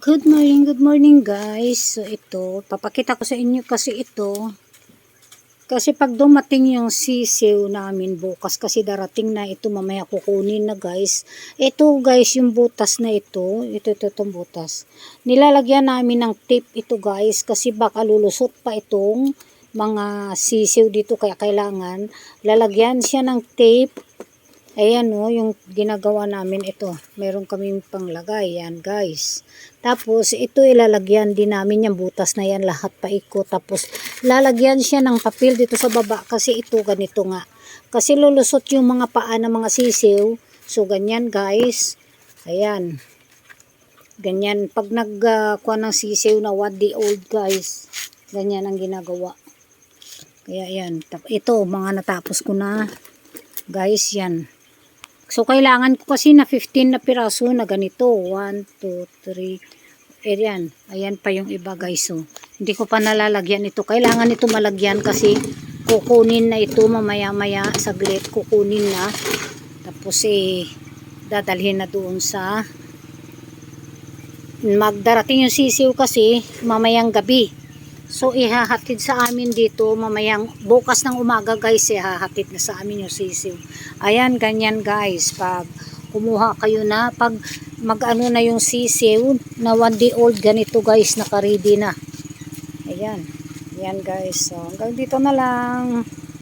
Good morning guys. So ito, papakita ko sa inyo kasi pag dumating yung sisiw namin bukas kasi darating na ito mamaya kukunin na guys. Ito guys yung butas na ito itong butas. Nilalagyan namin ng tape ito guys kasi baka lulusot pa itong mga sisiw dito kaya kailangan lalagyan siya ng tape. Ayan o, yung ginagawa namin ito. Meron kaming panglagay. Yan guys. Tapos ito ilalagyan din namin yung butas na yan lahat paikot. Tapos lalagyan siya ng papel dito sa baba kasi ito ganito nga. Kasi lulusot yung mga paa ng mga sisiw. So ganyan guys. Ayan. Ganyan. Pag nagkuha ng sisiw na 1 day old guys. Ganyan ang ginagawa. Kaya yan. Ito mga natapos ko na. Guys yan. So, kailangan ko kasi na 15 na piraso na ganito. 1, 2, 3. Ayan. Ayan pa yung iba guys. So, hindi ko pa nalalagyan ito. Kailangan ito malagyan kasi kukunin na ito mamaya-maya saglit. Kukunin na. Tapos dadalhin na doon sa magdarating yung sisiw kasi mamayang gabi. So, ihahatid sa amin dito mamayang bukas ng umaga guys, ihahatid na sa amin yung sisiw. Ayan, ganyan guys. Pag kumuha kayo na, pag mag-ano na yung sisiw na 1 day old, ganito guys, naka-ready na. Ayan. Ayan guys. So, hanggang dito na lang.